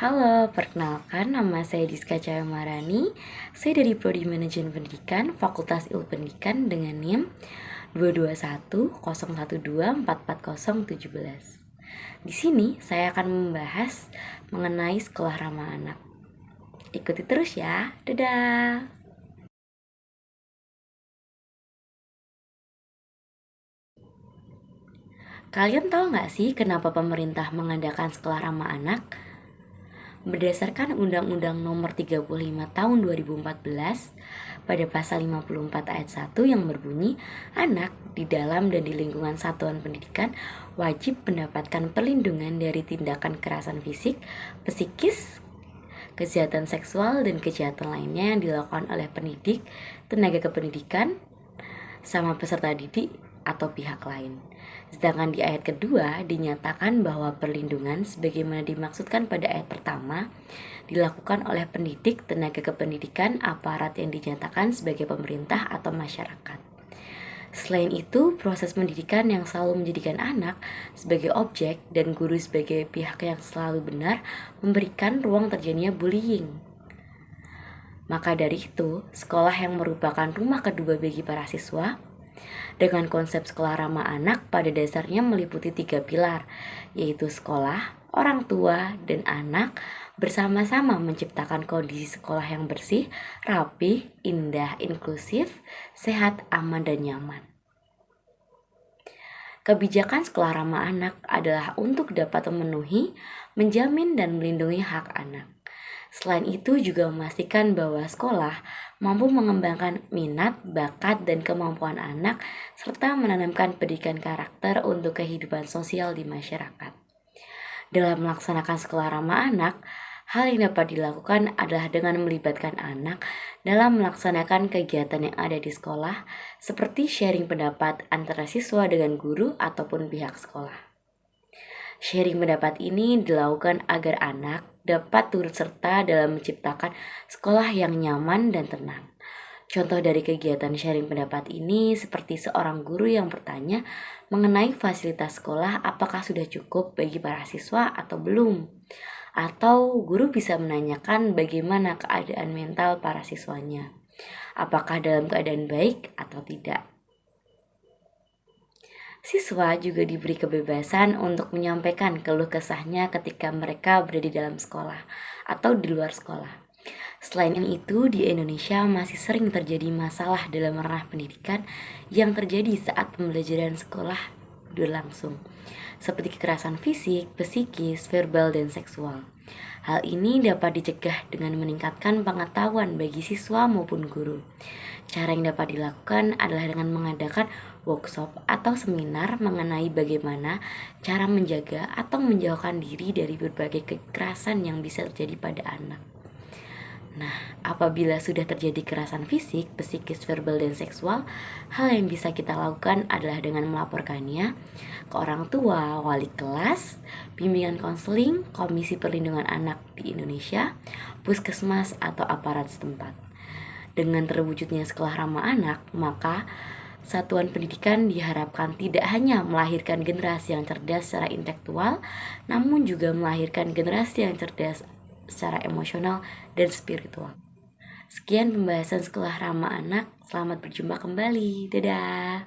Halo, perkenalkan nama saya Diska Cahaya Marani. Saya dari Prodi Manajemen Pendidikan, Fakultas Ilmu Pendidikan dengan NIM 22101244017. Di sini saya akan membahas mengenai sekolah ramah anak. Ikuti terus ya. Dadah. Kalian tahu nggak sih kenapa pemerintah mengadakan sekolah ramah anak? Berdasarkan Undang-Undang Nomor 35 Tahun 2014 pada pasal 54 ayat 1 yang berbunyi, anak di dalam dan di lingkungan satuan pendidikan wajib mendapatkan perlindungan dari tindakan kekerasan fisik, psikis, kejahatan seksual, dan kejahatan lainnya yang dilakukan oleh pendidik, tenaga kependidikan, sama peserta didik atau pihak lain. Sedangkan di ayat kedua dinyatakan bahwa perlindungan sebagaimana dimaksudkan pada ayat pertama dilakukan oleh pendidik, tenaga kependidikan, aparat yang dinyatakan sebagai pemerintah atau masyarakat. Selain itu, proses pendidikan yang selalu menjadikan anak sebagai objek dan guru sebagai pihak yang selalu benar memberikan ruang terjadinya bullying. Maka dari itu, sekolah yang merupakan rumah kedua bagi para siswa dengan konsep sekolah ramah anak pada dasarnya meliputi 3 pilar, yaitu sekolah, orang tua, dan anak bersama-sama menciptakan kondisi sekolah yang bersih, rapi, indah, inklusif, sehat, aman, dan nyaman. Kebijakan sekolah ramah anak adalah untuk dapat memenuhi, menjamin, dan melindungi hak anak. Selain itu juga memastikan bahwa sekolah mampu mengembangkan minat, bakat, dan kemampuan anak serta menanamkan pendidikan karakter untuk kehidupan sosial di masyarakat. Dalam melaksanakan sekolah ramah anak, hal yang dapat dilakukan adalah dengan melibatkan anak dalam melaksanakan kegiatan yang ada di sekolah seperti sharing pendapat antara siswa dengan guru ataupun pihak sekolah. Sharing pendapat ini dilakukan agar anak dapat turut serta dalam menciptakan sekolah yang nyaman dan tenang. Contoh dari kegiatan sharing pendapat ini seperti seorang guru yang bertanya mengenai fasilitas sekolah apakah sudah cukup bagi para siswa atau belum. Atau guru bisa menanyakan bagaimana keadaan mental para siswanya. Apakah dalam keadaan baik atau tidak. Siswa juga diberi kebebasan untuk menyampaikan keluh kesahnya ketika mereka berada di dalam sekolah atau di luar sekolah. Selain itu, di Indonesia masih sering terjadi masalah dalam ranah pendidikan yang terjadi saat pembelajaran sekolah berlangsung, seperti kekerasan fisik, psikis, verbal, dan seksual. Hal ini dapat dicegah dengan meningkatkan pengetahuan bagi siswa maupun guru. Cara yang dapat dilakukan adalah dengan mengadakan workshop atau seminar mengenai bagaimana cara menjaga atau menjauhkan diri dari berbagai kekerasan yang bisa terjadi pada anak. Nah, apabila sudah terjadi kekerasan fisik, psikis, verbal, dan seksual, hal yang bisa kita lakukan adalah dengan melaporkannya ke orang tua, wali kelas, bimbingan konseling, Komisi Perlindungan Anak di Indonesia, puskesmas, atau aparat setempat. Dengan terwujudnya sekolah ramah anak, maka satuan pendidikan diharapkan tidak hanya melahirkan generasi yang cerdas secara intelektual, namun juga melahirkan generasi yang cerdas secara emosional dan spiritual. Sekian pembahasan sekolah ramah anak. Selamat berjumpa kembali. Dadah.